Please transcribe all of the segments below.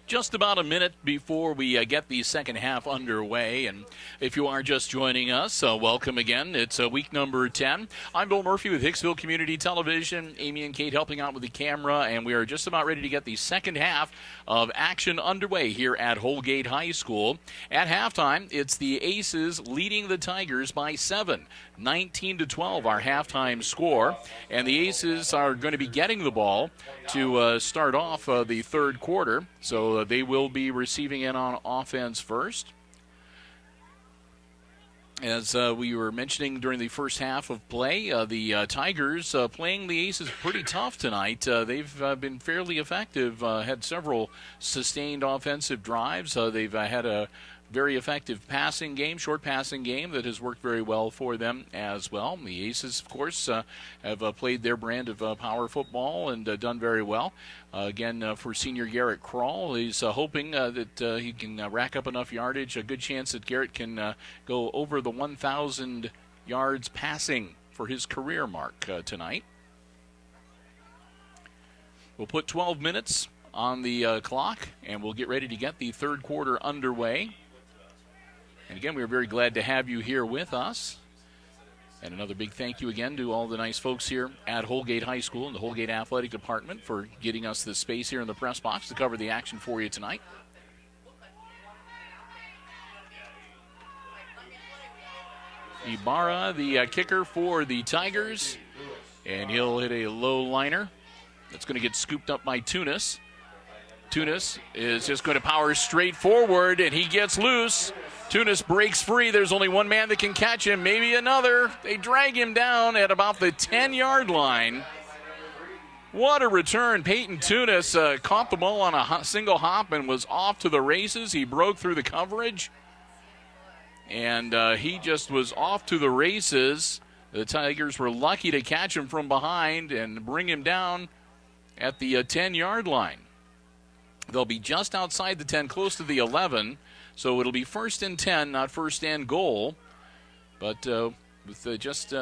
Just about a minute before we get the second half underway, and if you are just joining us, welcome again. It's week number 10. I'm Bill Murphy with Hicksville Community Television. Amy and Kate helping out with the camera, and we are just about ready to get the second half of action underway here at Holgate High School. At halftime, it's the Aces leading the Tigers by 7. 19-12 our halftime score, and the Aces are going to be getting the ball to start off the third quarter, so they will be receiving in on offense first. As we were mentioning during the first half of play, the Tigers playing the Aces pretty tough tonight. They've been fairly effective, had several sustained offensive drives. They've had a very effective passing game, short passing game that has worked very well for them as well. The Aces, of course, have played their brand of power football and done very well. Again, for senior Garrett Krall, he's hoping that he can rack up enough yardage. A good chance that Garrett can go over the 1,000 yards passing for his career mark tonight. We'll put 12 minutes on the clock, and we'll get ready to get the third quarter underway. And again, we are very glad to have you here with us. And another big thank you again to all the nice folks here at Holgate High School and the Holgate Athletic Department for getting us this space here in the press box to cover the action for you tonight. Ibarra, the kicker for the Tigers, and he'll hit a low liner. That's going to get scooped up by Tunis. Tunis is just going to power straight forward, and he gets loose. Tunis breaks free. There's only one man that can catch him, maybe another. They drag him down at about the 10-yard line. What a return. Peyton Tunis caught the ball on a single hop and was off to the races. He broke through the coverage, and he just was off to the races. The Tigers were lucky to catch him from behind and bring him down at the 10-yard line. They'll be just outside the 10, close to the 11. So it'll be 1st and 10, not 1st and goal. But with just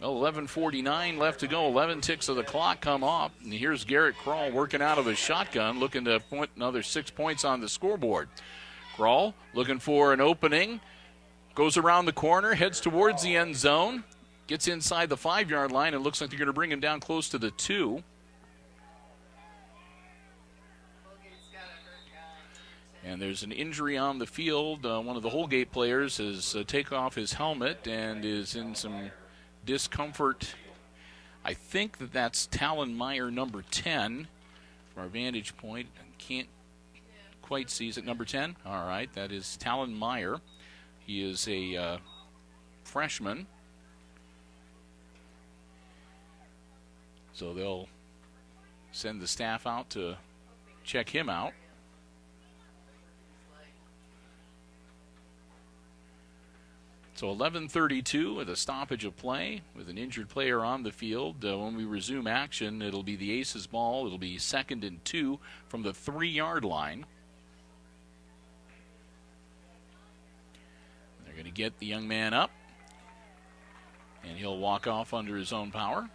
11:49 left to go, 11 ticks of the clock come off. And here's Garrett Krall working out of a shotgun, looking to put another 6 points on the scoreboard. Krall looking for an opening, goes around the corner, heads towards the end zone, gets inside the 5-yard line, and looks like they're going to bring him down close to the 2. And there's an injury on the field. One of the Holgate players has taken off his helmet and is in some discomfort. I think that's Talon Meyer, number 10, from our vantage point. I can't quite see. Is it number 10? All right, that is Talon Meyer. He is a freshman. So they'll send the staff out to check him out. So 11:32 with a stoppage of play with an injured player on the field. When we resume action, it'll be the Aces ball. It'll be 2nd and 2 from the 3-yard line. They're going to get the young man up, and he'll walk off under his own power.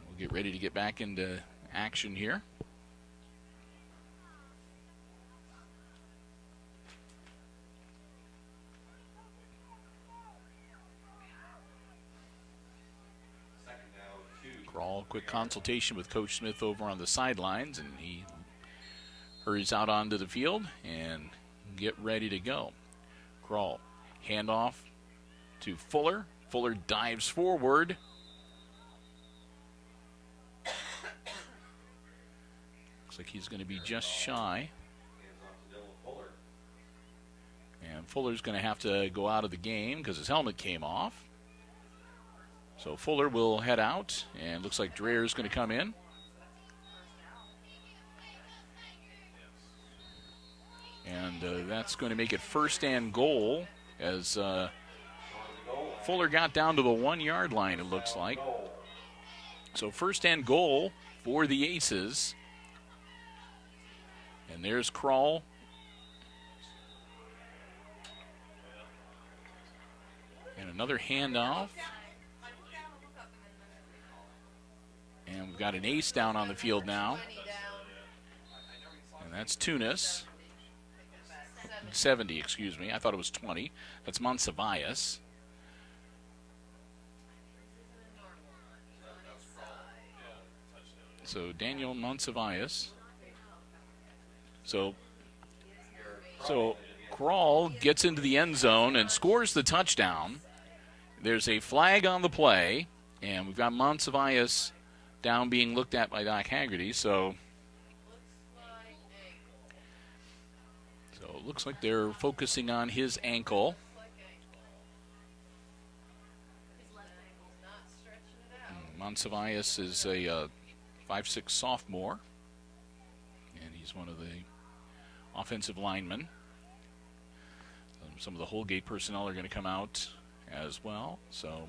We'll get ready to get back into action here. Krall, quick consultation with Coach Smith over on the sidelines, and he hurries out onto the field and get ready to go. Krall, handoff to Fuller. Fuller dives forward. Looks like he's going to be just shy. And And Fuller's going to have to go out of the game because his helmet came off. So Fuller will head out, and looks like Dreher's going to come in. And that's going to make it first and goal as Fuller got down to the 1-yard line, it looks like. So first and goal for the Aces. And there's Kroll. And another handoff. And we've got an ace down on the field now. And that's Tunis. 70, excuse me. I thought it was 20. That's Monsivius. So Daniel Monsivius. So Kroll gets into the end zone and scores the touchdown. There's a flag on the play, and we've got Monsivius down being looked at by Doc Haggerty. So it looks like they're focusing on his ankle. Monsivius is a 5'6" sophomore, and he's one of the offensive linemen. Some of the Holgate personnel are going to come out as well. So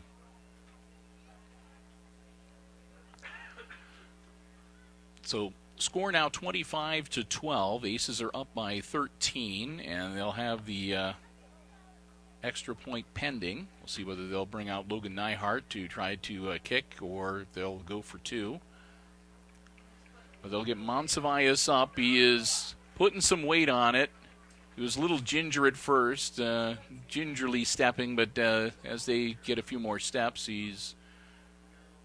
score now 25-12. Aces are up by 13, and they'll have the extra point pending. We'll see whether they'll bring out Logan Neihart to try to kick, or they'll go for two. But they'll get Monsivius up. He is putting some weight on it. He was a little ginger at first, gingerly stepping, but as they get a few more steps, he's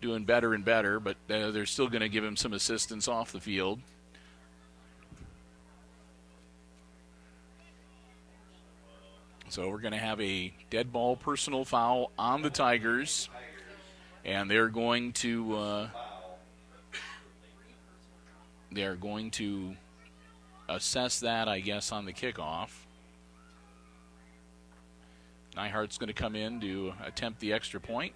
doing better and better, but they're still going to give him some assistance off the field. So we're going to have a dead ball personal foul on the Tigers, and they're going to assess that, I guess, on the kickoff. Neihart's going to come in to attempt the extra point.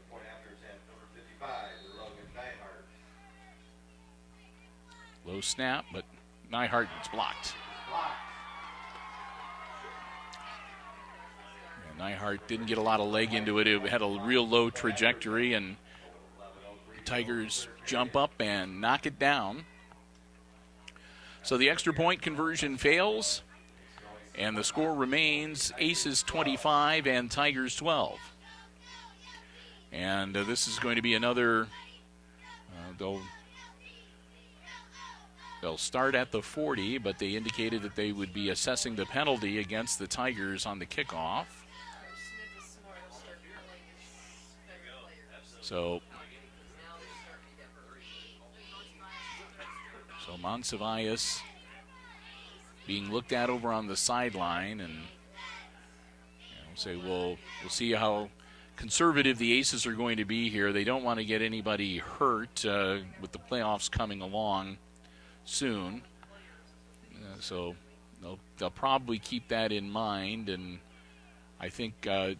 Low snap, but Neihart gets blocked. And Neihart didn't get a lot of leg into it. It had a real low trajectory, and the Tigers jump up and knock it down. So the extra point conversion fails, and the score remains Aces 25 and Tigers 12. And this is going to be another, they'll start at the 40, but they indicated that they would be assessing the penalty against the Tigers on the kickoff. So Monsivius being looked at over on the sideline, and we'll see how conservative the Aces are going to be here. They don't want to get anybody hurt with the playoffs coming along soon. So they'll probably keep that in mind, and I think as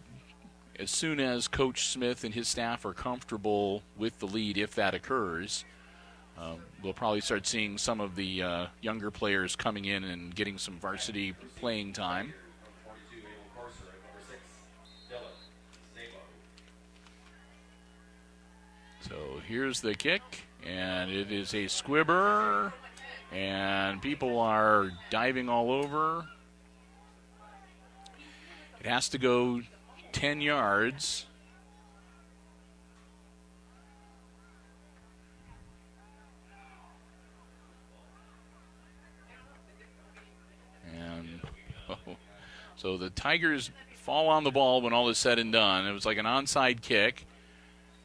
soon as Coach Smith and his staff are comfortable with the lead, if that occurs, we'll probably start seeing some of the younger players coming in and getting some varsity playing time. So here's the kick, and it is a squibber, and people are diving all over. It has to go 10 yards. So the Tigers fall on the ball when all is said and done. It was like an onside kick,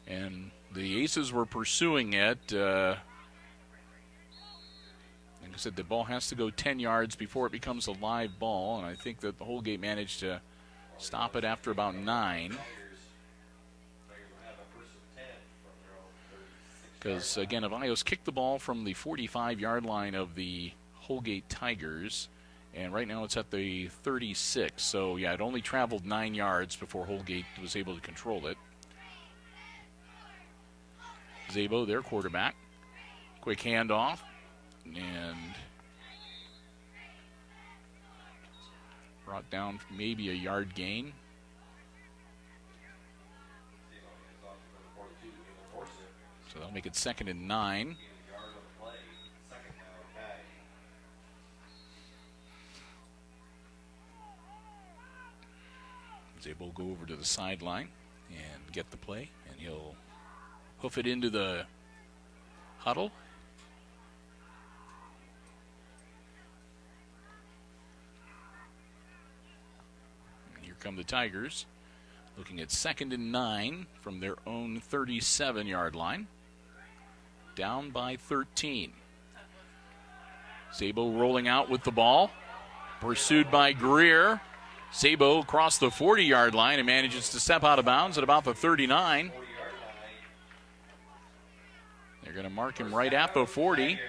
and the Aces were pursuing it. Like I said, the ball has to go 10 yards before it becomes a live ball, and I think that the Holgate managed to stop it after about 9. Because, again, Avios kicked the ball from the 45-yard line of the Holgate Tigers, And right now it's at the 36. So, yeah, it only traveled 9 yards before Holgate was able to control it. Zabo, their quarterback. Quick handoff. And brought down maybe a yard gain. So they'll make it 2nd and 9. Zabo will go over to the sideline and get the play, and he'll hoof it into the huddle. And here come the Tigers, looking at 2nd and 9 from their own 37-yard line. Down by 13. Zabo rolling out with the ball, pursued by Greer. Zabo across the 40-yard line and manages to step out of bounds at about the 39. They're going to mark him right at the 40.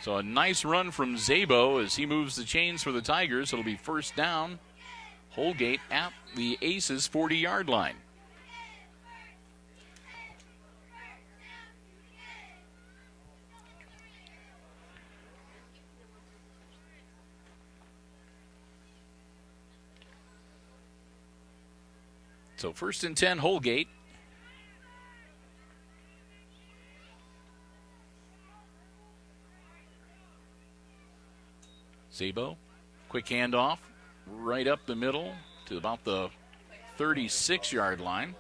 So a nice run from Zabo as he moves the chains for the Tigers. It'll be 1st down. Holgate at the Aces 40-yard line. So 1st and 10, Holgate. Zabo, quick handoff, right up the middle to about the 36-yard line.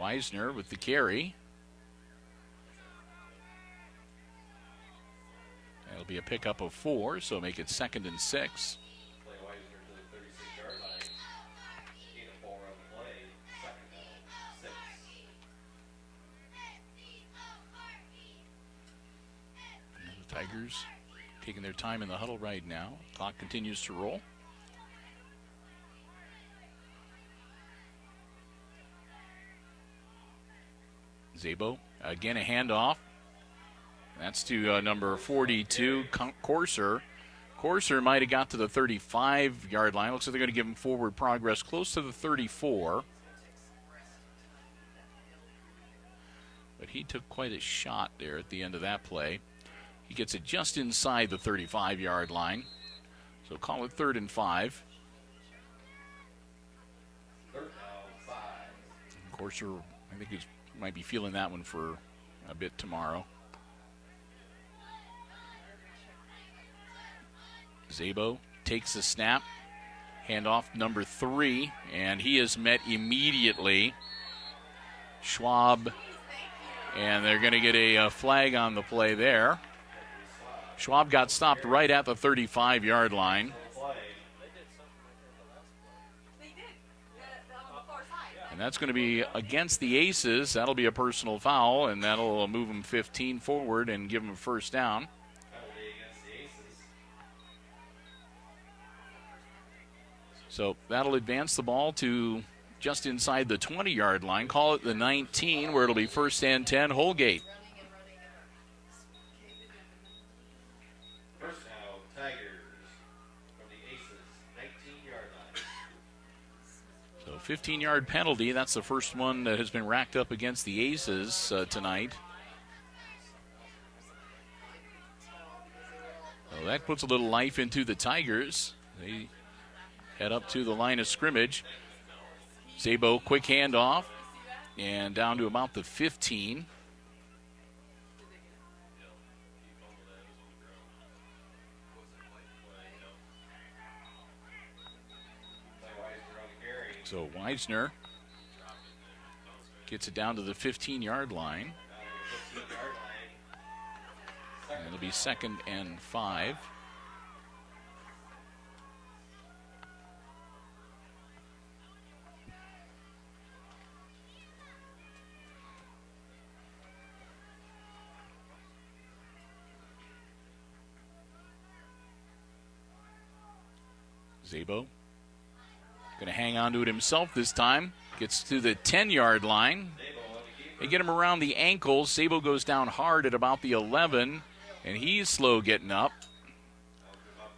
Weisner with the carry. That'll be a pickup of 4, so make it 2nd and 6. Tigers taking their time in the huddle right now. Clock continues to roll. Zabo, again a handoff. That's to number 42, Corser. Corser might have got to the 35-yard line. Looks like they're going to give him forward progress close to the 34. But he took quite a shot there at the end of that play. He gets it just inside the 35-yard line. So call it 3rd and 5. Corser, I think he might be feeling that one for a bit tomorrow. Zabo takes the snap. Handoff number 3, and he is met immediately. Schwab, and they're going to get a flag on the play there. Schwab got stopped right at the 35-yard line. And that's going to be against the Aces. That'll be a personal foul, and that'll move them 15 forward and give them a 1st down. So that'll advance the ball to just inside the 20-yard line. Call it the 19, where it'll be 1st and 10, Holgate. So 15-yard penalty. That's the first one that has been racked up against the Aces tonight. So that puts a little life into the Tigers. They head up to the line of scrimmage. Zabo, quick handoff, and down to about the 15. So Weisner gets it down to the 15-yard line. And it'll be 2nd and 5. Zabo going to hang on to it himself this time. Gets to the 10-yard line. They get him around the ankles. Zabo goes down hard at about the 11, and he's slow getting up.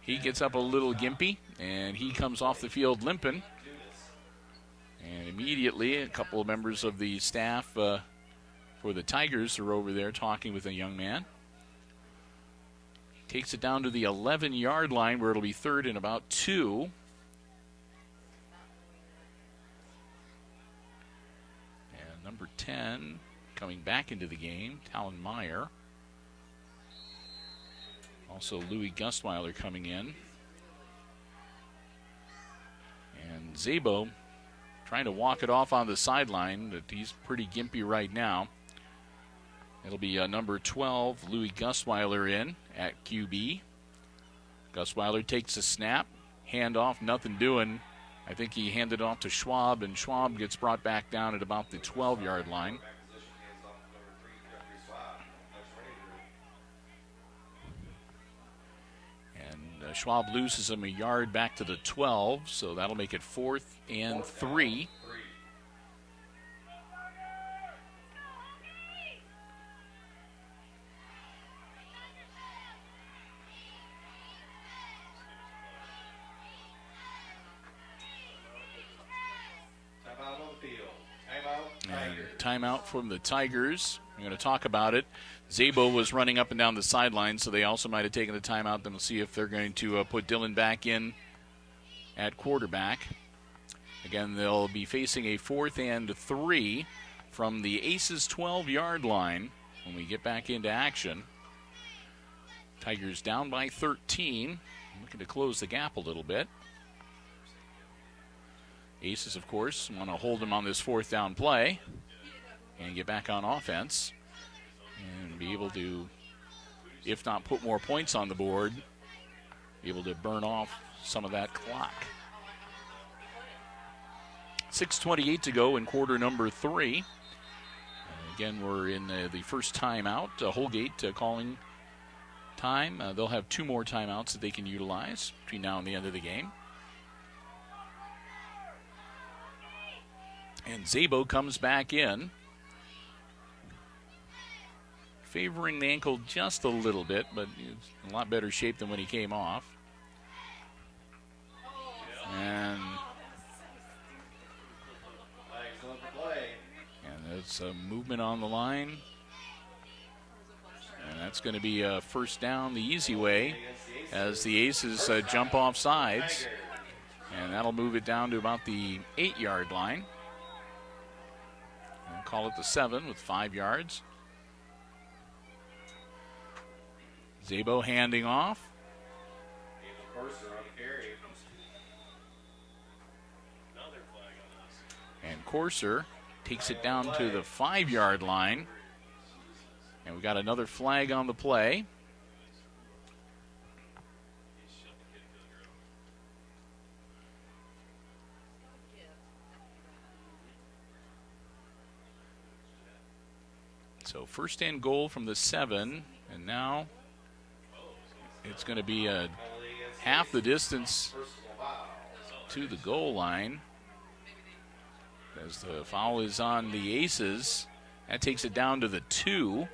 he gets up a little gimpy, and he comes off the field limping. And immediately, a couple of members of the staff for the Tigers are over there talking with a young man. Takes it down to the 11-yard line where it'll be third and about 2. And number 10 coming back into the game, Talon Meyer. Also Louis Gustweiler coming in. And Zabo trying to walk it off on the sideline, but he's pretty gimpy right now. It'll be number 12, Louis Gustweiler in at QB. Gustweiler takes a snap, handoff, nothing doing. I think he handed it off to Schwab, and Schwab gets brought back down at about the 12-yard line. And Schwab loses him a yard back to the 12, so that'll make it 4th and 3. Timeout from the Tigers. I'm going to talk about it. Zabo was running up and down the sideline, so they also might have taken the timeout. Then we'll see if they're going to put Dylan back in at quarterback. Again, they'll be facing a 4th and 3 from the Aces 12-yard line when we get back into action. Tigers down by 13, looking to close the gap a little bit. Aces, of course, want to hold them on this 4th down play and get back on offense and be able to, if not put more points on the board, be able to burn off some of that clock. 6:28 to go in quarter number 3. Again, we're in the first timeout. Holgate calling time. They'll have 2 more timeouts that they can utilize between now and the end of the game. And Zabo comes back in, favoring the ankle just a little bit, but in a lot better shape than when he came off. And there's a movement on the line. And that's going to be a first down the easy way as the Aces jump off sides. And that'll move it down to about the 8-yard line. And call it the 7 with 5 yards. Zabo handing off. And Corser takes it down to the 5-yard line. And we got another flag on the play. So first and goal from the 7, and now it's going to be half the distance to the goal line. As the foul is on the Aces, that takes it down to the 2.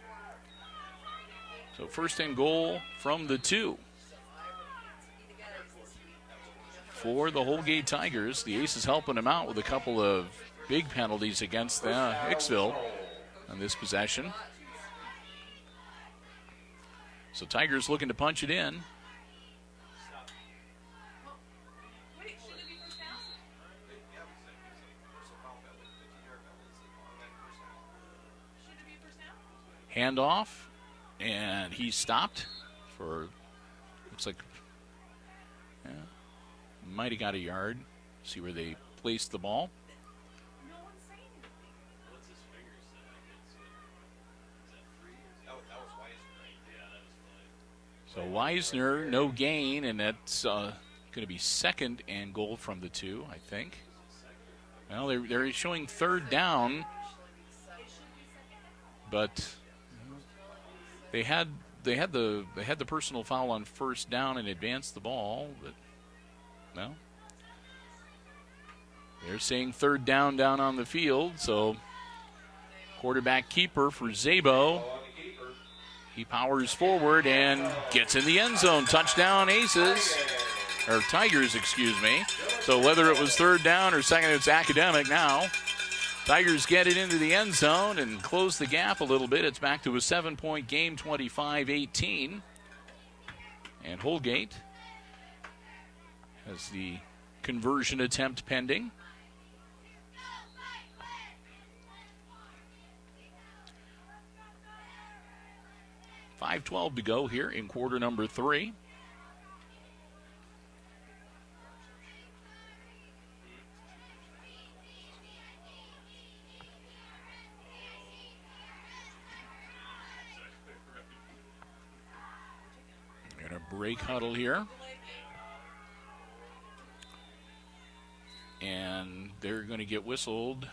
So first and goal from the 2. For the Holgate Tigers, the Aces helping them out with a couple of big penalties against Hicksville on this possession. So Tigers looking to punch it in. Handoff, and he stopped for, looks like, might have got a yard. See where they placed the ball. So Weisner, no gain, and that's going to be second and goal from the 2, I think. Well, they're showing third down, but they had the personal foul on first down and advanced the ball, but no. They're saying third down on the field, so quarterback keeper for Zabo. He powers forward and gets in the end zone. Touchdown, Aces. Or Tigers, excuse me. So whether it was third down or second, it's academic now. Tigers get it into the end zone and close the gap a little bit. It's back to a 7-point game, 25-18. And Holgate has the conversion attempt pending. 5:12 to go here in quarter number 3. And a break huddle here. And they're going to get whistled.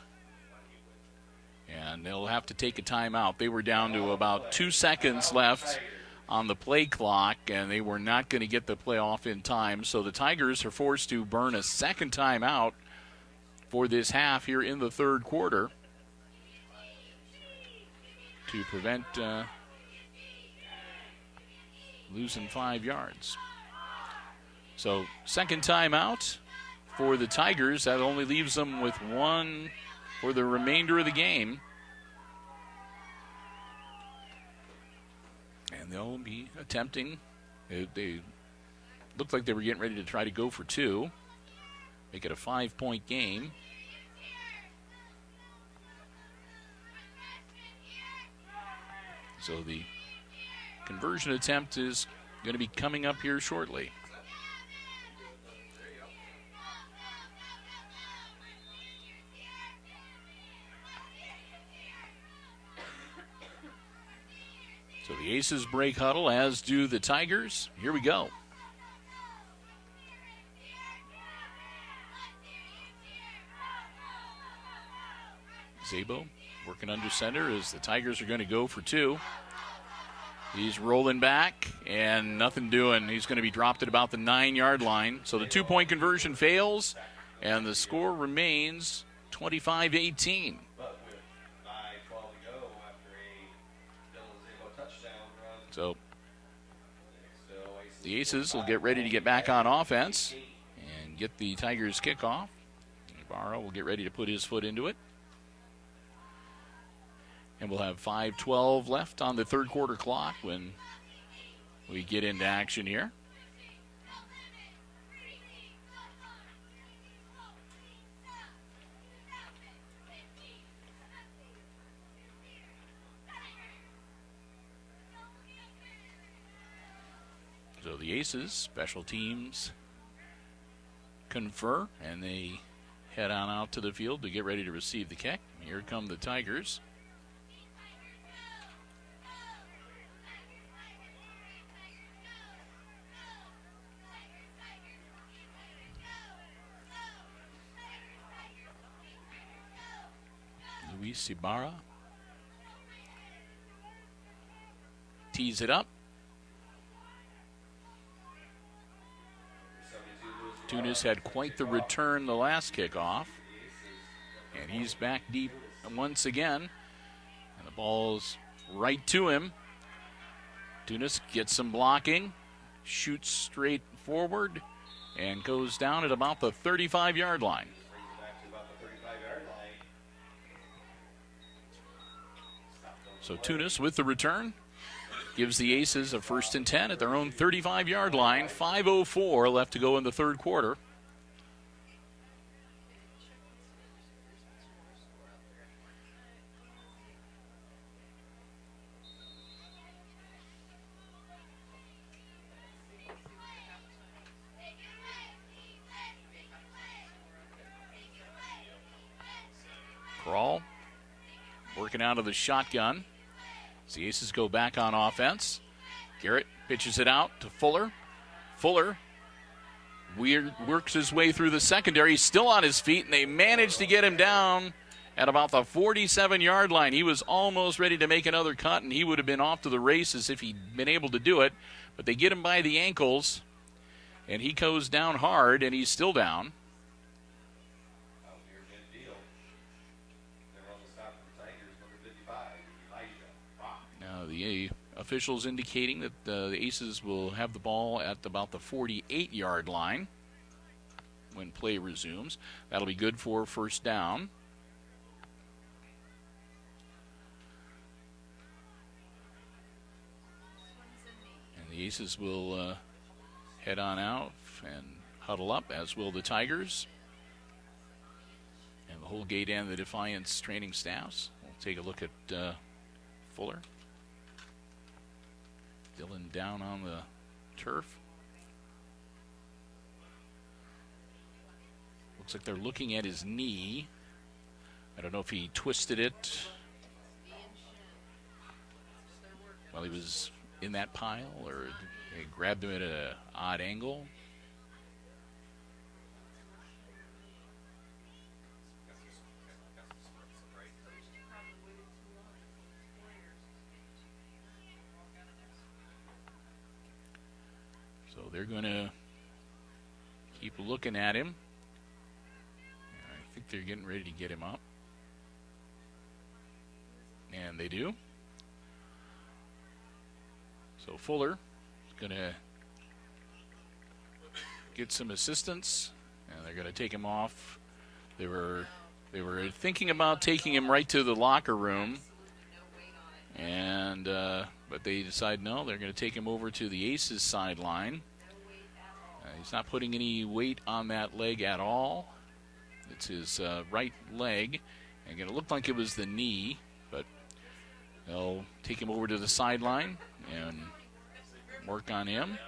And they'll have to take a timeout. They were down to about 2 seconds left on the play clock, and they were not going to get the play off in time. So the Tigers are forced to burn a second timeout for this half here in the third quarter to prevent losing 5 yards. So second timeout for the Tigers. That only leaves them with one for the remainder of the game. And they'll be attempting. They looked like they were getting ready to try to go for 2. Make it a 5-point game. So the conversion attempt is going to be coming up here shortly. So the Aces break huddle, as do the Tigers. Here we go. Zabo working under center as the Tigers are going to go for 2. He's rolling back and nothing doing. He's going to be dropped at about the 9-yard line. So the 2-point conversion fails, and the score remains 25-18. So the Aces will get ready to get back on offense and get the Tigers kickoff. Ibarra will get ready to put his foot into it. And we'll have 5:12 left on the third quarter clock when we get into action here. So the Aces, special teams, confer, and they head on out to the field to get ready to receive the kick. Here come the Tigers. Luis Ibarra tees it up. Tunis had quite the return the last kickoff. And he's back deep once again. And the ball's right to him. Tunis gets some blocking, shoots straight forward, and goes down at about the 35-yard line. So Tunis with the return gives the Aces a 1st and 10 at their own 35-yard line. 5:04 left to go in the third quarter. Crawl working out of the shotgun. The Aces go back on offense. Garrett pitches it out to Fuller. Fuller works his way through the secondary. He's still on his feet, and they managed to get him down at about the 47-yard line. He was almost ready to make another cut, and he would have been off to the races if he'd been able to do it. But they get him by the ankles, and he goes down hard, and he's still down. The officials indicating that the Aces will have the ball at about the 48-yard line when play resumes. That'll be good for first down. And the Aces will head on out and huddle up, as will the Tigers. And the Holgate and the Defiance training staffs. We'll take a look at Fuller. Dylan down on the turf. Looks like they're looking at his knee. I don't know if he twisted it while he was in that pile or they grabbed him at an odd angle. So they're going to keep looking at him. I think they're getting ready to get him up. And they do. So Fuller is going to get some assistance, and they're going to take him off. They were thinking about taking him right to the locker room, and but they decide no, they're going to take him over to the Aces sideline. He's not putting any weight on that leg at all. It's his right leg, and it looked like it was the knee, but they'll take him over to the sideline and work on him.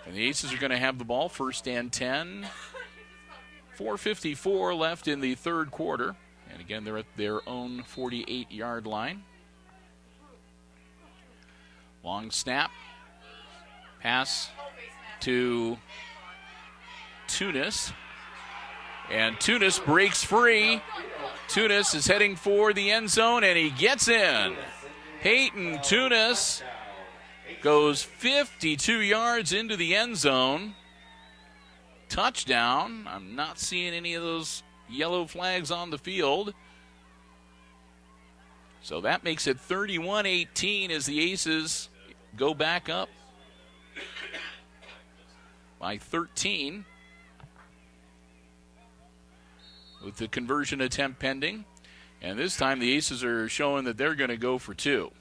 And the Aces are going to have the ball, first and 10. 4:54 left in the third quarter. And again, they're at their own 48-yard line. Long snap. Pass to Tunis. And Tunis breaks free. Tunis is heading for the end zone, and he gets in. Peyton Tunis goes 52 yards into the end zone. Touchdown. I'm not seeing any of those yellow flags on the field. So that makes it 31-18 as the Aces go back up by 13. With the conversion attempt pending. And this time the Aces are showing that they're going to go for two.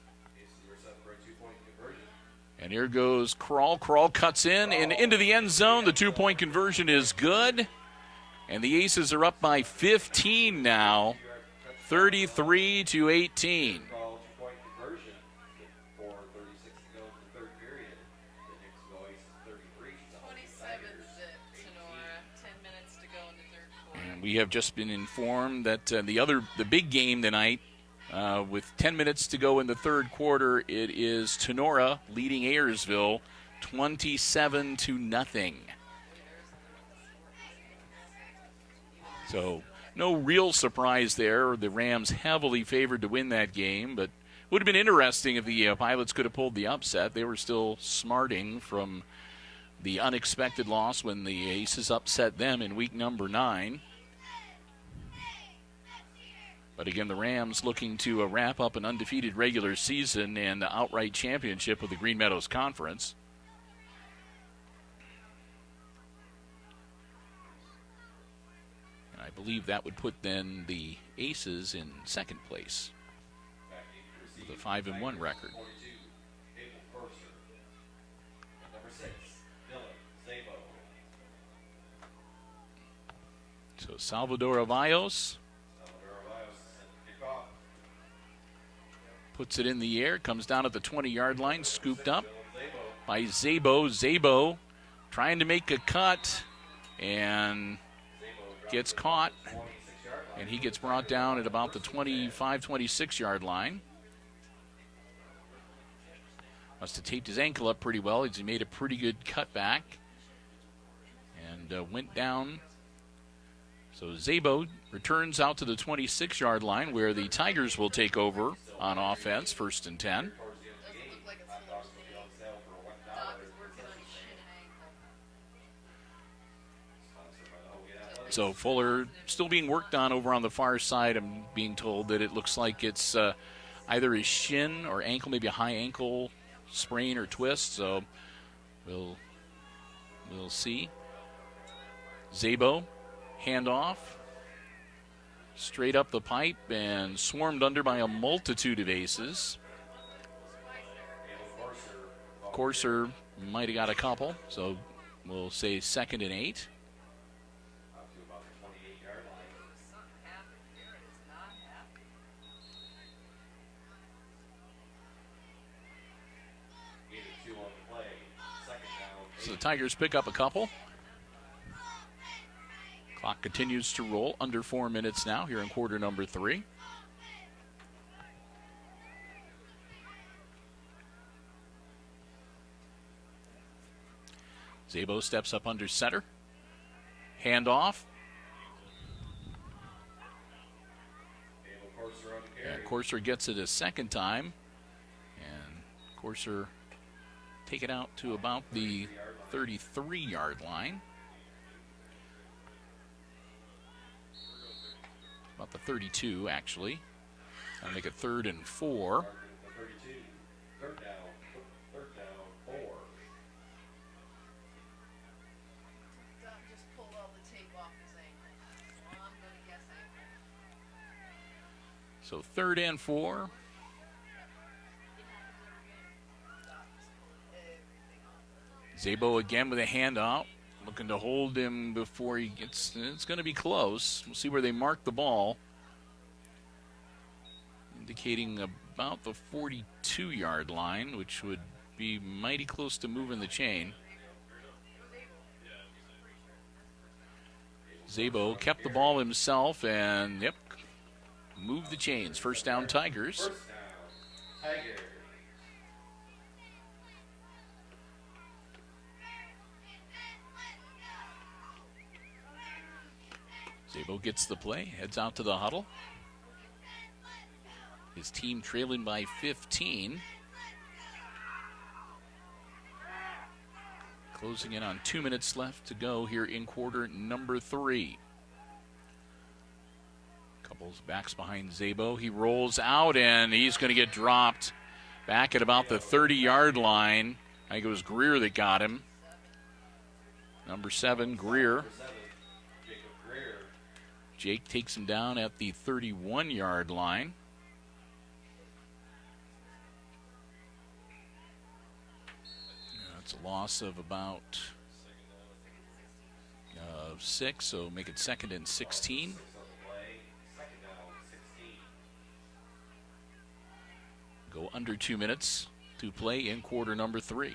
And here goes Kral. Kral cuts in and into the end zone. The two-point conversion is good. And the Aces are up by 15 now, 33-18. We have just been informed that the big game tonight, with 10 minutes to go in the third quarter, it is Tenora leading Ayersville 27-0. So no real surprise there. The Rams heavily favored to win that game, but would have been interesting if the Pilots could have pulled the upset. They were still smarting from the unexpected loss when the Aces upset them in week number 9. But again, the Rams looking to wrap up an undefeated regular season and the outright championship of the Green Meadows Conference. And I believe that would put then the Aces in second place with a 5-1 record. So Salvador Avallos puts it in the air, comes down at the 20-yard line, scooped up by Zabo. Zabo trying to make a cut and gets caught, and he gets brought down at about the 25, 26-yard line. Must have taped his ankle up pretty well as he made a pretty good cutback and went down. So Zabo returns out to the 26-yard line where the Tigers will take over on offense, first and 10. So Fuller still being worked on over on the far side. I'm being told that it looks like it's either his shin or ankle, maybe a high ankle sprain or twist. So we'll see. Szabo, handoff, straight up the pipe and swarmed under by a multitude of aces. Courser might have got a couple, so we'll say 2nd and 8. So the Tigers pick up a couple. Clock continues to roll. Under 4 minutes now here in quarter number 3. Szabo steps up under center. Handoff. And Courser gets it a second time. And Courser take it out to about the 33-yard line. About the 32, actually. I'll make it 3rd and 4. Third down, 4. Just pulled all the tape off his ankle. Well, I'm going to guess ankle. So 3rd and 4. Szabo again with a handout, looking to hold him before he gets. It's going to be close. We'll see where they mark the ball, indicating about the 42-yard line, which would be mighty close to moving the chain. Szabo kept the ball himself and, yep, moved the chains. First down, Tigers. First down, Tigers. Szabo gets the play, heads out to the huddle. His team trailing by 15. Closing in on 2 minutes left to go here in quarter number 3. Couples backs behind Szabo. He rolls out and he's going to get dropped back at about the 30-yard line. I think it was Greer that got him. Number 7, Greer. Jake takes him down at the 31-yard line. That's a loss of about 6, so make it 2nd and 16. Go under 2 minutes to play in quarter number 3.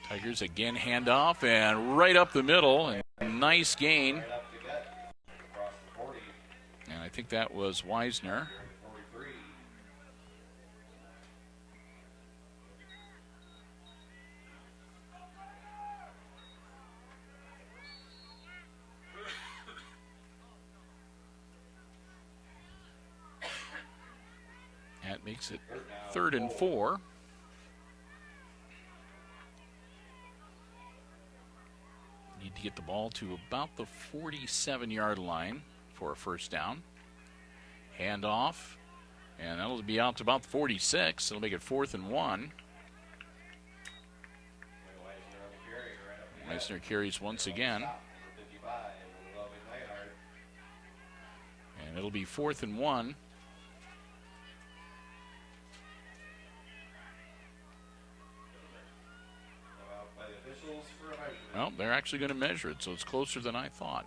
Tigers again hand off and right up the middle, and a nice gain. And I think that was Weisner. That makes it 3rd and 4. Need to get the ball to about the 47-yard line for a first down. Hand off, and that'll be out to about the 46. It'll make it 4th and 1. Weisner carries once again. And it'll be 4th and 1. Well, they're actually going to measure it, so it's closer than I thought.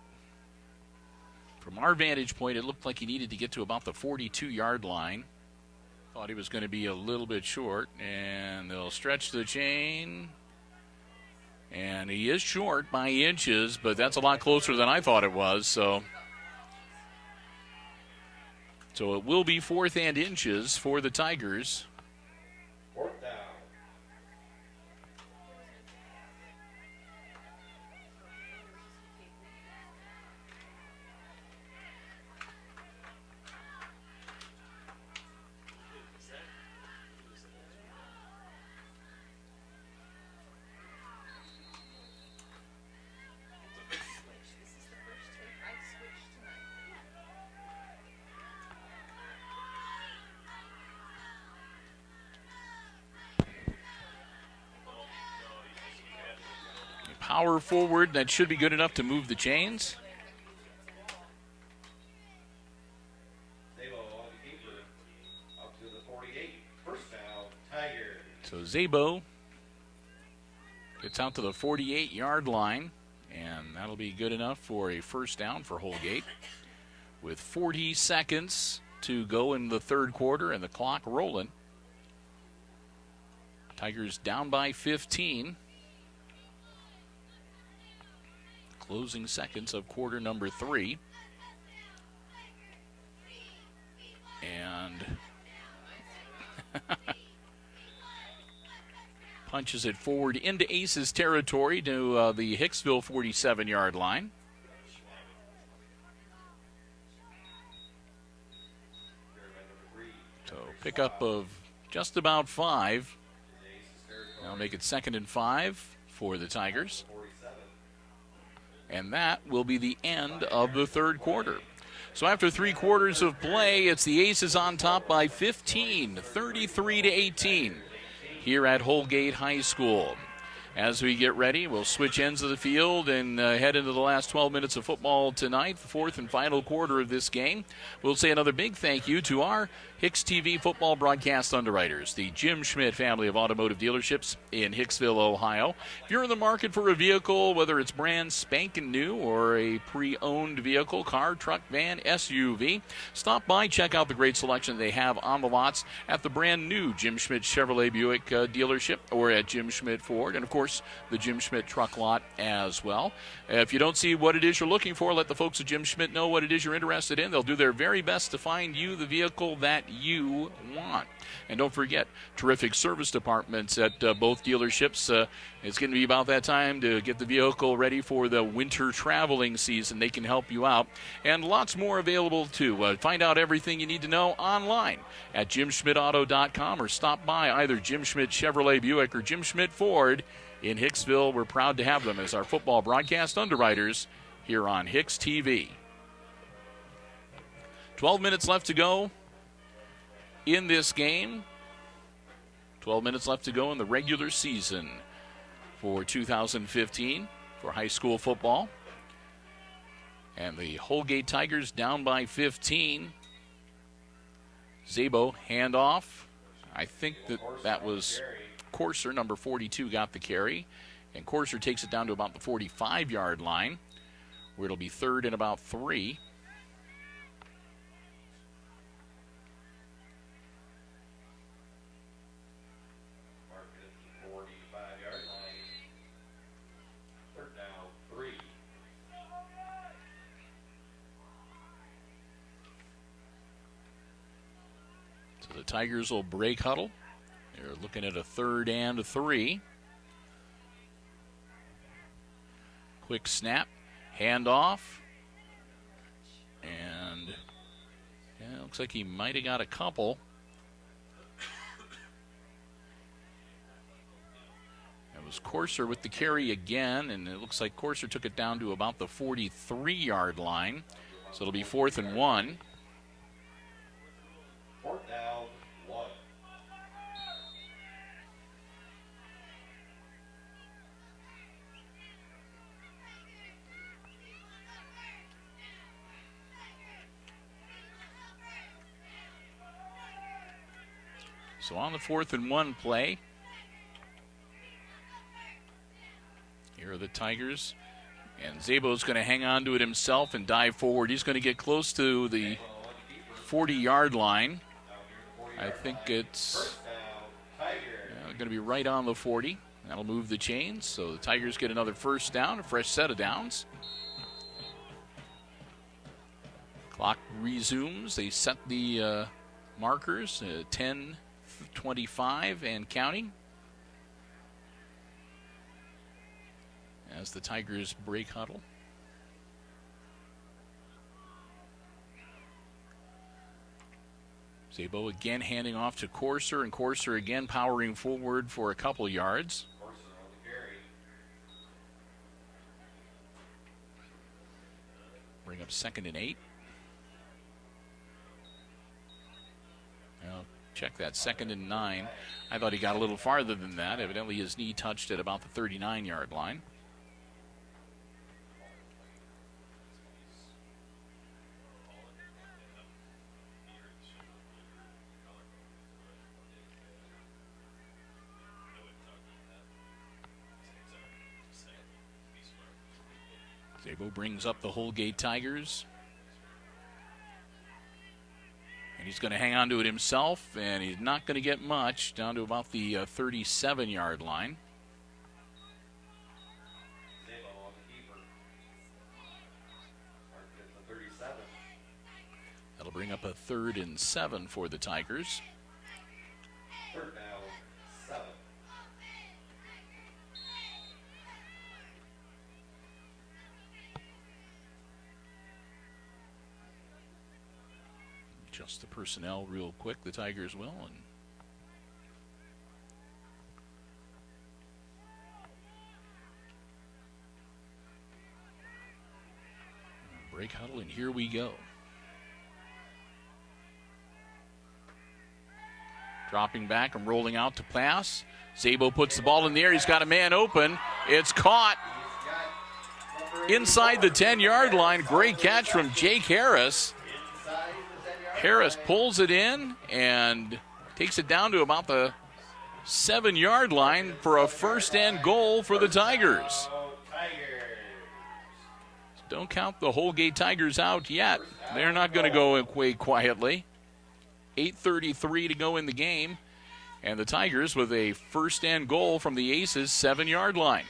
From our vantage point, it looked like he needed to get to about the 42-yard line. Thought he was going to be a little bit short, and they'll stretch the chain. And he is short by inches, but that's a lot closer than I thought it was. So it will be 4th and inches for the Tigers. 4th down. Power forward, that should be good enough to move the chains. Zabo on the keeper. Up to the 48. First down, Tigers. So Zabo gets out to the 48-yard line, and that'll be good enough for a first down for Holgate. With 40 seconds to go in the third quarter and the clock rolling. Tigers down by 15. Closing seconds of quarter number 3. And punches it forward into Aces territory to the Hicksville 47-yard line. So pickup of just about 5. That'll make it 2nd and 5 for the Tigers. And that will be the end of the third quarter. So after 3 quarters of play, it's the Aces on top by 15, 33-18 here at Holgate High School. As we get ready, we'll switch ends of the field and head into the last 12 minutes of football tonight, the fourth and final quarter of this game. We'll say another big thank you to our HIX-TV football broadcast underwriters, the Jim Schmidt family of automotive dealerships in Hicksville, Ohio. If you're in the market for a vehicle, whether it's brand spanking new or a pre-owned vehicle, car, truck, van, SUV, stop by, check out the great selection they have on the lots at the brand new Jim Schmidt Chevrolet Buick dealership or at Jim Schmidt Ford, and of course the Jim Schmidt truck lot as well. If you don't see what it is you're looking for, let the folks at Jim Schmidt know what it is you're interested in. They'll do their very best to find you the vehicle that you want. And don't forget, terrific service departments at both dealerships. It's going to be about that time to get the vehicle ready for the winter traveling season. They can help you out. And lots more available, too. Find out everything you need to know online at jimschmidtauto.com or stop by either Jim Schmidt Chevrolet Buick or Jim Schmidt Ford in Hicksville. We're proud to have them as our football broadcast underwriters here on HIX-TV. 12 minutes left to go in this game. 12 minutes left to go in the regular season for 2015 for high school football. And the Holgate Tigers down by 15. Zabo handoff. I think that was Courser, number 42, got the carry. And Courser takes it down to about the 45-yard line, where it'll be 3rd and about 3. The Tigers will break huddle. They're looking at a 3rd and 3. Quick snap, handoff, and it looks like he might have got a couple. It was Courser with the carry again, and it looks like Courser took it down to about the 43-yard line. So it'll be 4th and 1. 4th down, 1. So on the 4th and 1 play, here are the Tigers. And Zabo's going to hang on to it himself and dive forward. He's going to get close to the 40-yard line. I think it's going to be right on the 40. That'll move the chains. So the Tigers get another first down, a fresh set of downs. Clock resumes. They set the markers, 10:25 and counting, as the Tigers break huddle. Zabo again handing off to Courser, and Courser again powering forward for a couple yards. Bring up 2nd and 8. Now check that, 2nd and 9. I thought he got a little farther than that. Evidently his knee touched at about the 39-yard line. Zabo brings up the Holgate Tigers. And he's going to hang on to it himself, and he's not going to get much, down to about the 37-yard line. Zabo on the keeper. Marked at the 37. That'll bring up a 3rd and 7 for the Tigers. 3rd down, 7. Just the personnel real quick, the Tigers will. And break huddle, and here we go. Dropping back and rolling out to pass. Zabo puts the ball in the air. He's got a man open. It's caught inside the 10-yard line. Great catch from Jake Harris. Harris pulls it in and takes it down to about the 7-yard line for a 1st and goal for the Tigers. Don't count the Holgate Tigers out yet. They're not going to go away quietly. 8:33 to go in the game, and the Tigers with a 1st and goal from the Aces 7-yard line.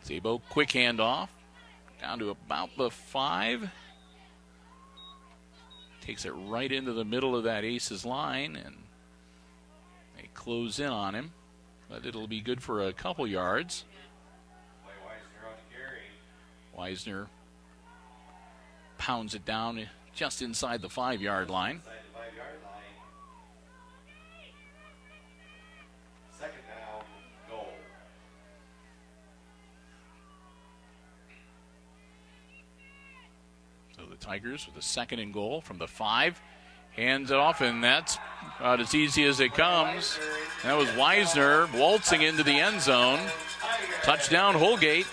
Zabo, quick handoff, down to about the 5. Takes it right into the middle of that Aces line, and they close in on him, but it'll be good for a couple yards. Weisner pounds it down just inside the 5-yard line. 2nd down, goal. So the Tigers with a 2nd and goal from the 5. Hands it off, and that's about as easy as it comes. That was Weisner waltzing into the end zone. Touchdown Holgate.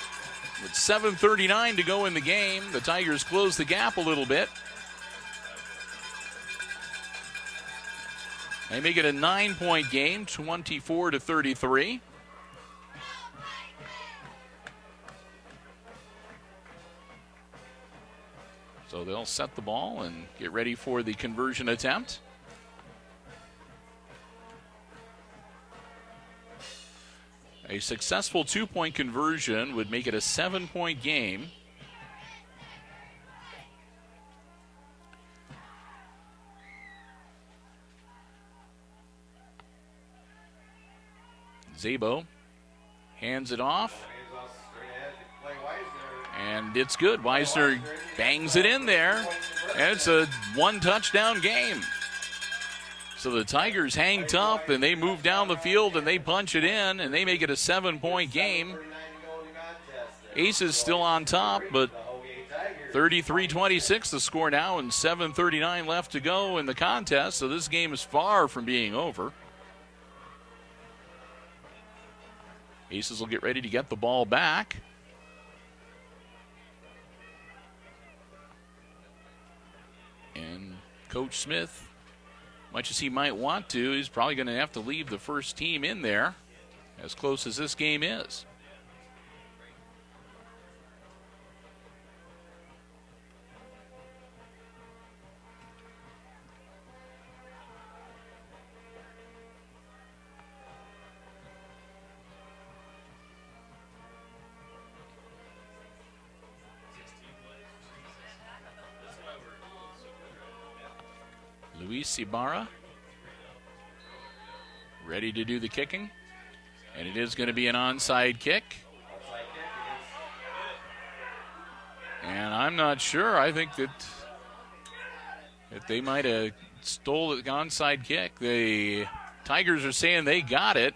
With 7:39 to go in the game, the Tigers close the gap a little bit. They make it a 9-point game, 24-33. So they'll set the ball and get ready for the conversion attempt. A successful 2-point conversion would make it a 7-point game. Zabo hands it off. And it's good. Weisner bangs it in there. And it's a 1-touchdown game. So the Tigers hang tough, and they move down the field, and they punch it in, and they make it a 7-point game. Aces still on top, but 33-26 the score now, and 7:39 left to go in the contest. So this game is far from being over. Aces will get ready to get the ball back. And Coach Smith, much as he might want to, he's probably going to have to leave the first team in there, as close as this game is. Luis Ibarra ready to do the kicking, and it is going to be an onside kick. And I'm not sure. I think that they might have stole the onside kick. The Tigers are saying they got it,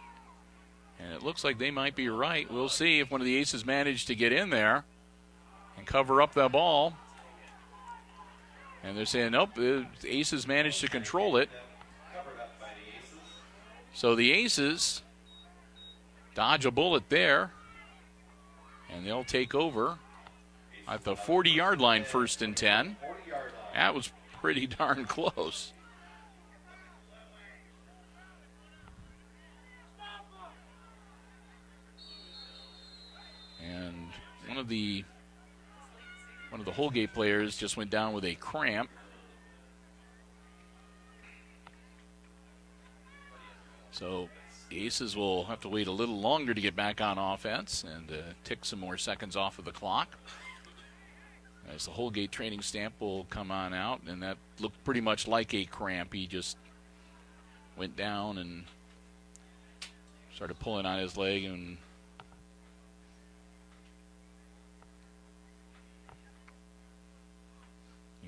and it looks like they might be right. We'll see if one of the Aces managed to get in there and cover up that ball. And they're saying, nope, the Aces managed to control it. So the Aces dodge a bullet there, and they'll take over at the 40-yard line, 1st and 10. That was pretty darn close. One of the Holgate players just went down with a cramp. So the Aces will have to wait a little longer to get back on offense and tick some more seconds off of the clock. As the Holgate training stamp will come on out, and that looked pretty much like a cramp. He just went down and started pulling on his leg, and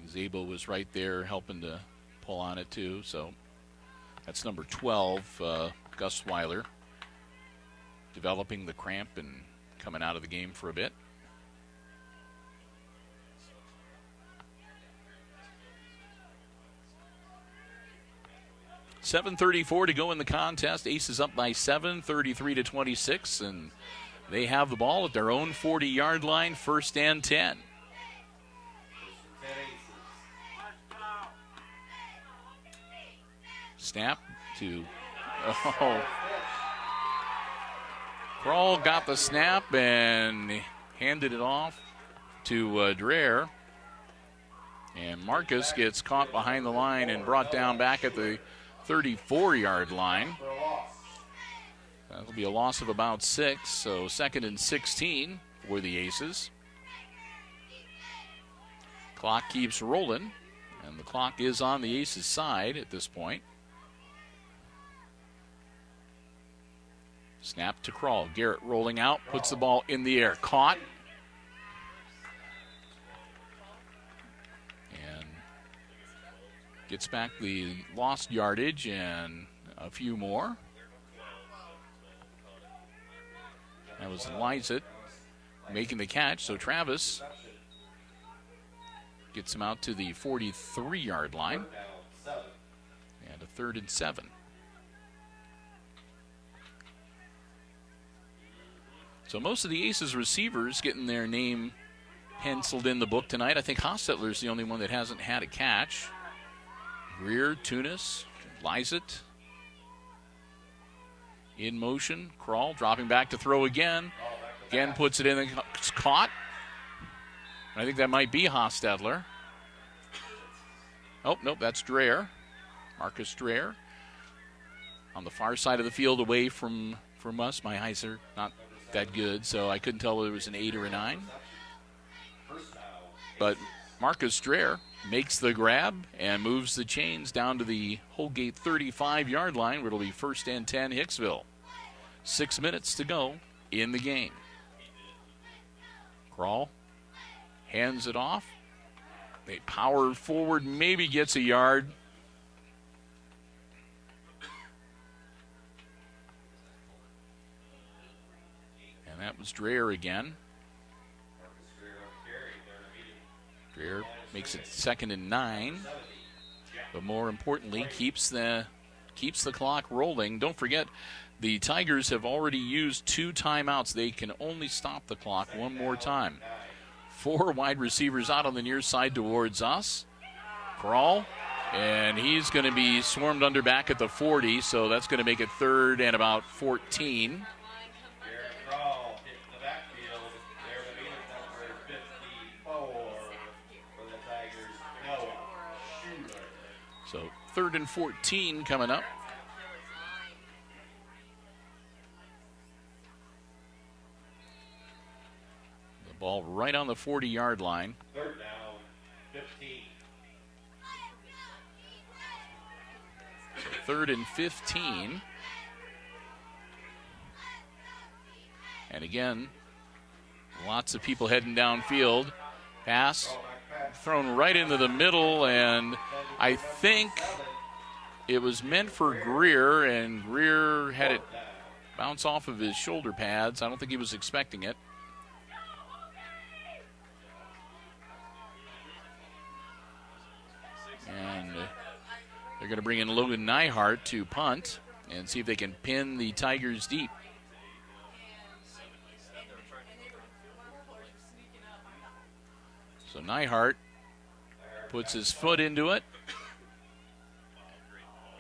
Zabo was right there helping to pull on it too. So that's number 12, Gus Weiler, developing the cramp and coming out of the game for a bit. .734 to go in the contest. Aces up by 7, 33-26, and they have the ball at their own 40-yard line, 1st and 10. Snap to, Kroll got the snap and handed it off to Dreher. And Marcus gets caught behind the line and brought down back at the 34-yard line. That'll be a loss of about 6, so 2nd and 16 for the Aces. Clock keeps rolling, and the clock is on the Aces' side at this point. Snap to Kroll. Garrett rolling out, puts the ball in the air. Caught. And gets back the lost yardage and a few more. That was Lysett making the catch, so Travis gets him out to the 43-yard line. And a 3rd and 7. So most of the Aces receivers getting their name penciled in the book tonight. I think Hostetler's the only one that hasn't had a catch. Greer, Tunis, Lysett in motion. Kroll dropping back to throw again. Again puts it in and it's caught. I think that might be Hostetler. Oh, nope, that's Dreher. Marcus Dreher. On the far side of the field away from us. My eyes are not that good, so I couldn't tell whether it was an 8 or a 9. But Marcus Dreher makes the grab and moves the chains down to the Holgate 35-yard line, where it'll be 1st and 10 Hicksville. 6 minutes to go in the game. Kroll hands it off. They power forward, maybe gets a yard. And that was Dreher again. Dreher makes it 2nd and 9. But more importantly, keeps the clock rolling. Don't forget, the Tigers have already used 2 timeouts. They can only stop the clock one more time. 4 wide receivers out on the near side towards us. Kroll, and he's going to be swarmed under back at the 40, so that's going to make it 3rd and about 14. So 3rd and 14 coming up. The ball right on the 40-yard line. 3rd down, 15. So 3rd and 15. And again, lots of people heading downfield. Pass thrown right into the middle, and I think it was meant for Greer, and Greer had it bounce off of his shoulder pads. I don't think he was expecting it. And they're going to bring in Logan Nyhart to punt and see if they can pin the Tigers deep. So Nyhart puts his foot into it,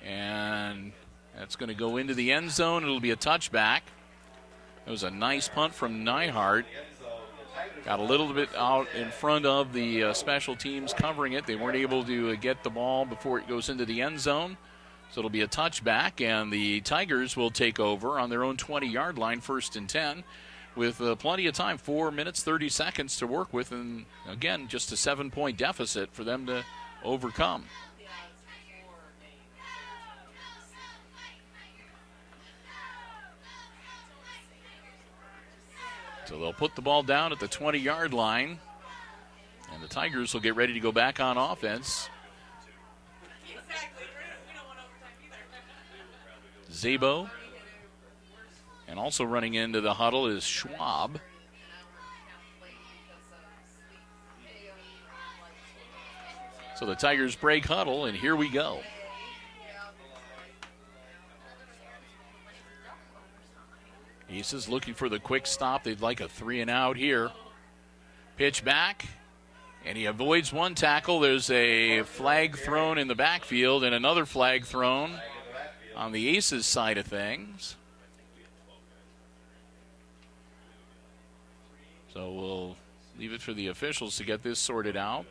and that's going to go into the end zone. It'll be a touchback. It was a nice punt from Nyhart. got a little bit out in front of the special teams covering it. They weren't able to get the ball before it goes into the end zone. So it'll be a touchback, and the Tigers will take over on their own 20-yard line, 1st and 10, with plenty of time, 4 minutes, 30 seconds to work with, and again, just a 7-point deficit for them to overcome. So they'll put the ball down at the 20-yard line, and the Tigers will get ready to go back on offense. Zabo. And also running into the huddle is Schwab. So the Tigers break huddle, and here we go. Aces looking for the quick stop. They'd like a 3-and-out here. Pitch back, and he avoids one tackle. There's a flag thrown in the backfield and another flag thrown on the Aces side of things. So we'll leave it for the officials to get this sorted out.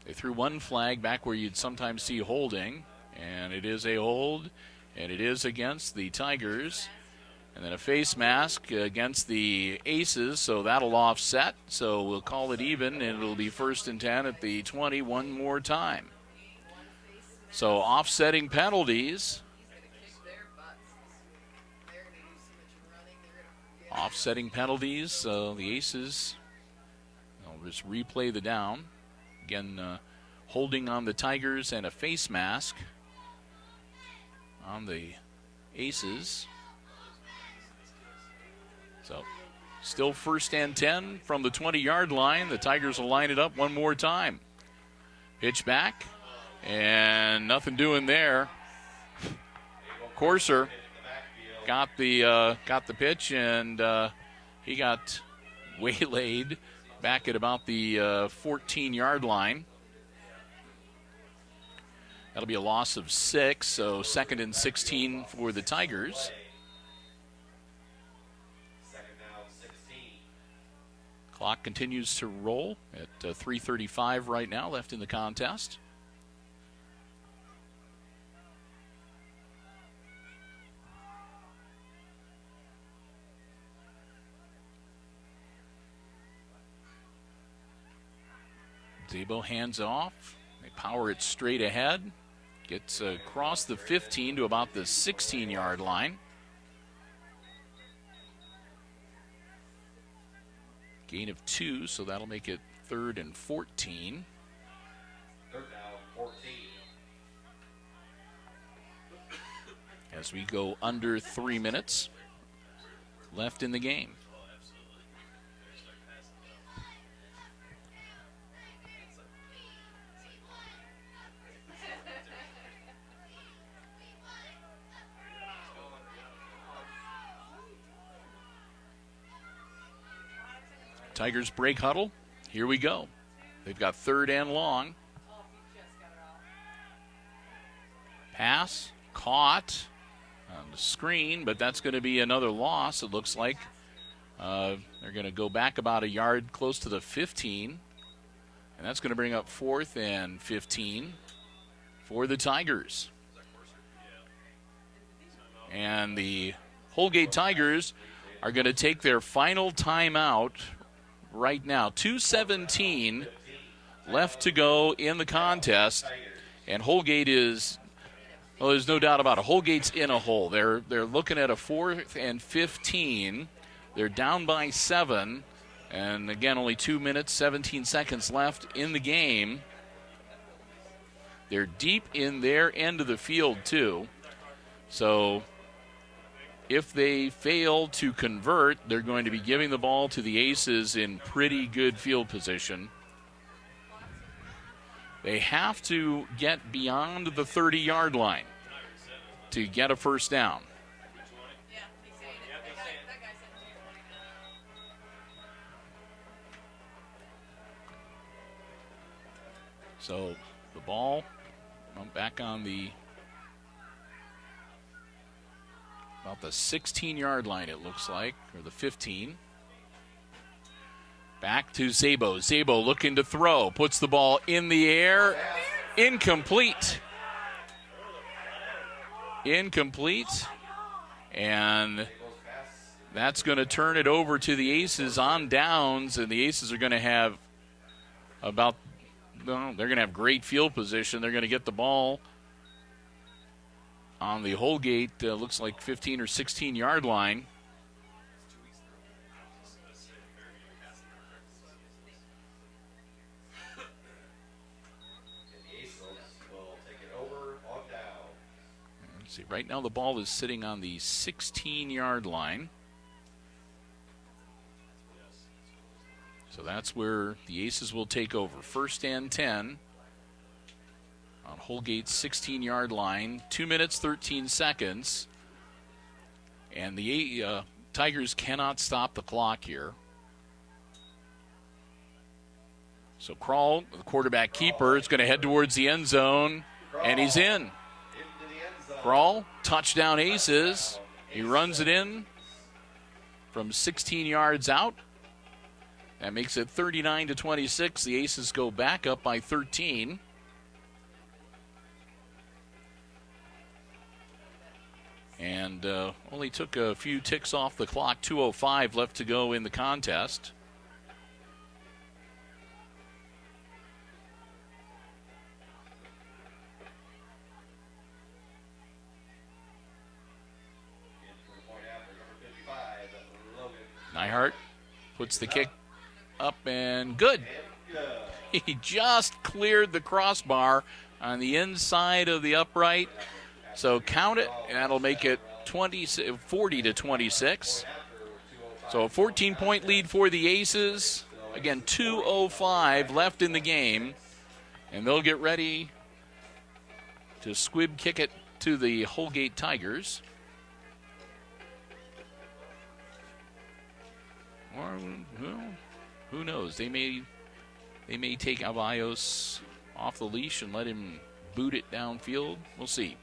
They threw one flag back where you'd sometimes see holding, and it is a hold, and it is against the Tigers. And then a face mask against the Aces, so that'll offset. So we'll call it even, and it'll be 1st and 10 at the 20 one more time. So offsetting penalties. Offsetting penalties, the Aces, I'll just replay the down. Again, holding on the Tigers and a face mask on the Aces. So still 1st and 10 from the 20-yard line. The Tigers will line it up one more time. Pitch back, and nothing doing there. Corser got the pitch, and he got waylaid back at about the 14-yard line. That'll be a loss of 6, so 2nd and 16 for the Tigers. Clock continues to roll at 3:35 right now left in the contest. Zabo hands off. They power it straight ahead. Gets across the 15 to about the 16-yard line. Gain of 2, so that'll make it 3rd and 14. 3rd down, 14. As we go under 3 minutes left in the game. Tigers break huddle. Here we go. They've got 3rd and long. Pass, caught on the screen, but that's going to be another loss, it looks like. They're going to go back about a yard close to the 15, and that's going to bring up 4th and 15 for the Tigers. And the Holgate Tigers are going to take their final timeout right now. 2:17 left to go in the contest, and Holgate is, well, there's no doubt about it. Holgate's in a hole. They're looking at a 4th and 15. They're down by 7, and again, only 2 minutes, 17 seconds left in the game. They're deep in their end of the field, too. So if they fail to convert, they're going to be giving the ball to the Aces in pretty good field position. They have to get beyond the 30-yard line to get a 1st down. So the ball back on the about the 16-yard line, it looks like, or the 15. Back to Zabo. Zabo looking to throw. Puts the ball in the air. Incomplete. Incomplete. And that's going to turn it over to the Aces on downs. And the Aces are going to have they're going to have great field position. They're going to get the ball on the Holgate, looks like 15 or 16 yard line. Let's see, right now the ball is sitting on the 16 yard line. So that's where the Aces will take over. 1st and 10 on Holgate's 16 yard line. 2 minutes, 13 seconds. And the Tigers cannot stop the clock here. So Kroll, the quarterback keeper, is going to head towards the end zone, and he's in. Kroll, touchdown Aces. He runs it in from 16 yards out. That makes it 39-26. The Aces go back up by 13. And only took a few ticks off the clock. 2:05 left to go in the contest. Nyhart puts the kick up and good. He just cleared the crossbar on the inside of the upright. So count it, and that'll make it 40-26. So a 14-point lead for the Aces. Again, 2:05 left in the game. And they'll get ready to squib kick it to the Holgate Tigers. Or, well, who knows? They may take Avios off the leash and let him boot it downfield. We'll see.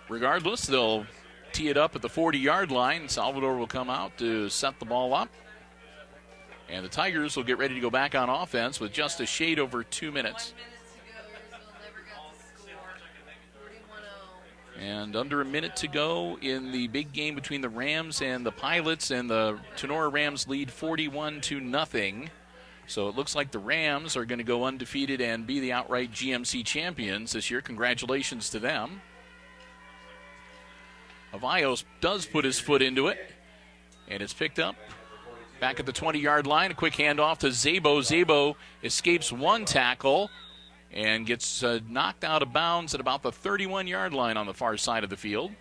Regardless, they'll tee it up at the 40-yard line. Salvador will come out to set the ball up. And the Tigers will get ready to go back on offense with just a shade over 2 minutes. 1 minute to go. Hicksville never got the score. 41-0. And under a minute to go in the big game between the Rams and the Pilots, and the Tenora Rams lead 41-0. So it looks like the Rams are going to go undefeated and be the outright GMC champions this year. Congratulations to them. Avios does put his foot into it, and it's picked up back at the 20-yard line. A quick handoff to Zabo. Zabo escapes one tackle and gets knocked out of bounds at about the 31-yard line on the far side of the field.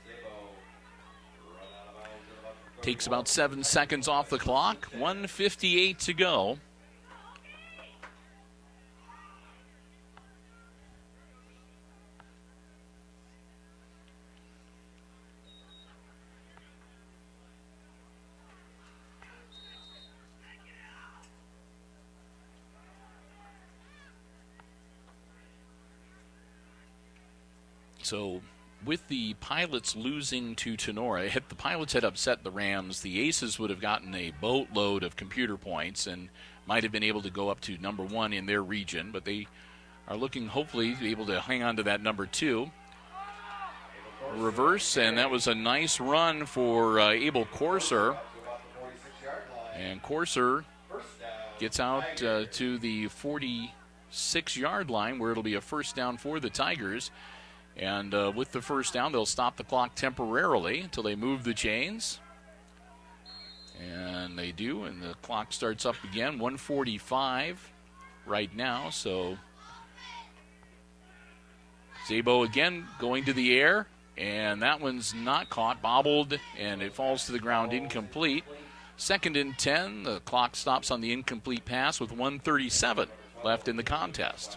Takes about 7 seconds off the clock. 1:58 to go. So with the Pilots losing to Tenora, if the Pilots had upset the Rams, the Aces would have gotten a boatload of computer points and might have been able to go up to number 1 in their region, but they are looking hopefully to be able to hang on to that number 2. Reverse, and that was a nice run for Abel Corser. And Corser gets out to the 46-yard line, where it'll be a first down for the Tigers. And with the first down, they'll stop the clock temporarily until they move the chains. And they do, and the clock starts up again. 1:45 right now, so Zabo again going to the air, and that one's not caught, bobbled, and it falls to the ground incomplete. 2nd and 10, the clock stops on the incomplete pass with 1:37 left in the contest.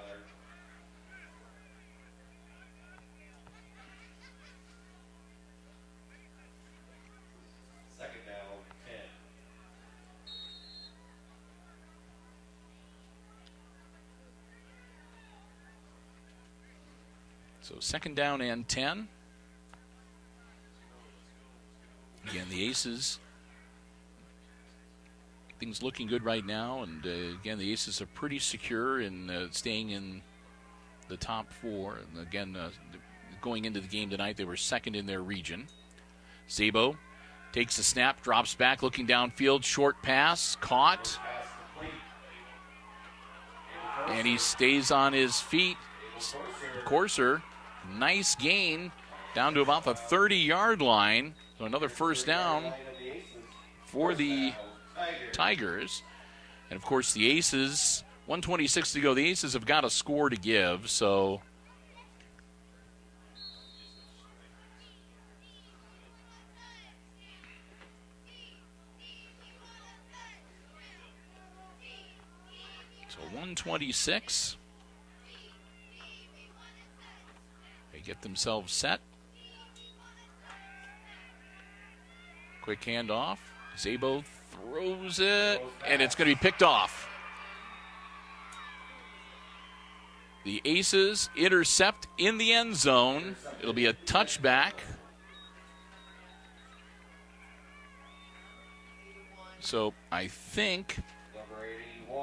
So 2nd down and 10. Again, the Aces things looking good right now. And again, the Aces are pretty secure in staying in the top 4. And again, going into the game tonight, they were second in their region. Szabo takes the snap, drops back, looking downfield, short pass, caught. And he stays on his feet. Corser, nice gain down to about the 30-yard line. So another first down for the Tigers. And, of course, the Aces, 1:26 to go. The Aces have got a score to give, so So 1:26. They get themselves set. Quick handoff. Szabo throws it, and it's going to be picked off. The Aces intercept in the end zone. It'll be a touchback. So I think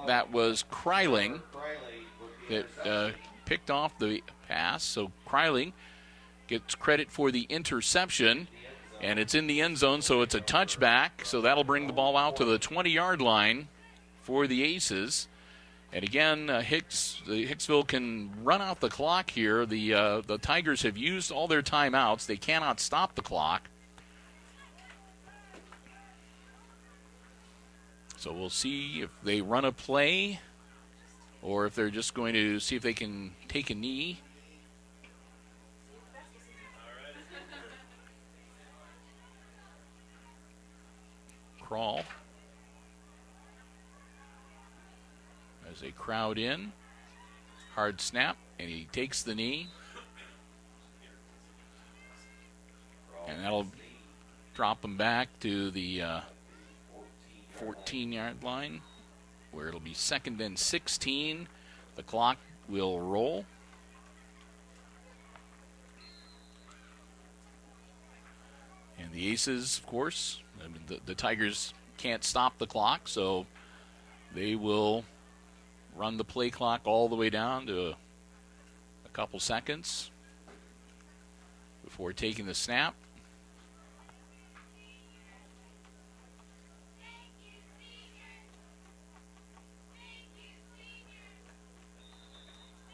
that was Kryling that picked off the pass. So Kryling gets credit for the interception, and it's in the end zone, so it's a touchback. So that'll bring the ball out to the 20-yard line for the Aces. And again, Hicksville can run out the clock here. The Tigers have used all their timeouts. They cannot stop the clock. So we'll see if they run a play or if they're just going to see if they can take a knee. Crawl as they crowd in. Hard snap, and he takes the knee. And that'll drop him back to the 14-yard line, where it'll be 2nd and 16. The clock will roll. And the Aces, of course, I mean, the Tigers can't stop the clock, so they will run the play clock all the way down to a couple seconds before taking the snap.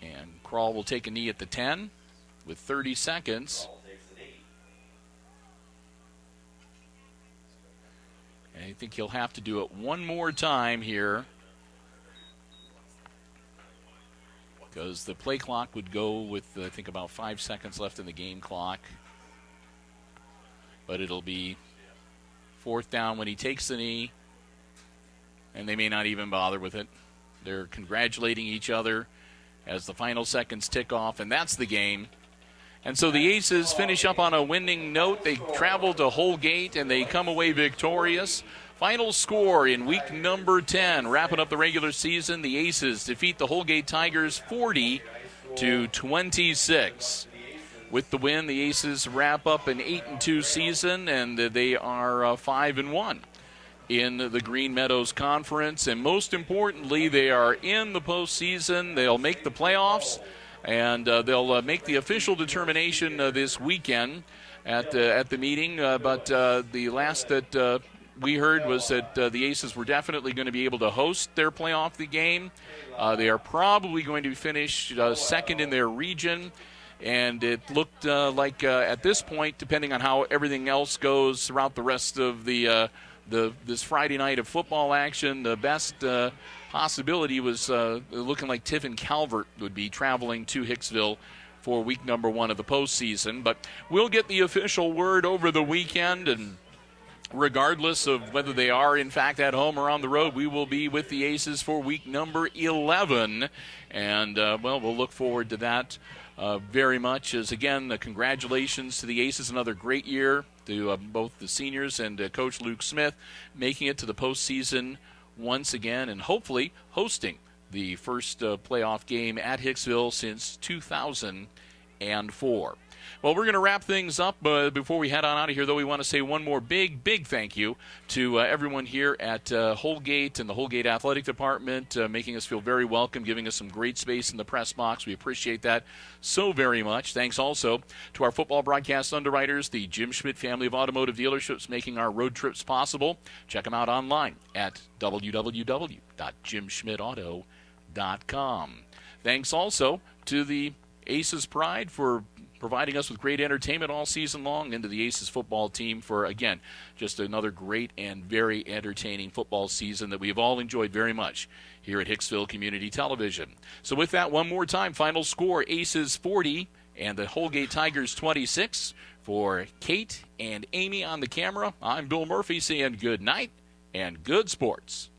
And Crawl will take a knee at the 10 with 30 seconds. And I think he'll have to do it one more time here, because the play clock would go with, I think, about 5 seconds left in the game clock. But it'll be 4th down when he takes the knee, and they may not even bother with it. They're congratulating each other as the final seconds tick off, and that's the game. And so the Aces finish up on a winning note. They travel to Holgate, and they come away victorious. Final score in week number 10, wrapping up the regular season, the Aces defeat the Holgate Tigers 40-26. With the win, the Aces wrap up an 8-2 season, and they are 5-1 in the Green Meadows Conference. And most importantly, they are in the postseason. They'll make the playoffs, and they'll make the official determination this weekend at the meeting. But the last that we heard was that the Aces were definitely going to be able to host their playoff game. They are probably going to finish second in their region. And it looked like at this point, depending on how everything else goes throughout the rest of this Friday night of football action, the best possibility was looking like Tiffin Calvert would be traveling to Hicksville for week number 1 of the postseason. But we'll get the official word over the weekend, and regardless of whether they are, in fact, at home or on the road, we will be with the Aces for week number 11. And, well, we'll look forward to that very much. As, again, congratulations to the Aces. Another great year to both the seniors and Coach Luke Smith, making it to the postseason once again and hopefully hosting the first playoff game at Hicksville since 2004. Well, we're going to wrap things up. Before we head on out of here, though, we want to say one more big thank you to everyone here at Holgate and the Holgate Athletic Department, making us feel very welcome, giving us some great space in the press box. We appreciate that so very much. Thanks also to our football broadcast underwriters, the Jim Schmidt family of automotive dealerships, making our road trips possible. Check them out online at www.jimschmidtauto.com. Thanks also to the Aces Pride for providing us with great entertainment all season long, and to the Aces football team for, again, just another great and very entertaining football season that we have all enjoyed very much here at Hicksville Community Television. So with that, one more time, final score, Aces 40 and the Holgate Tigers 26. For Kate and Amy on the camera, I'm Bill Murphy saying good night and good sports.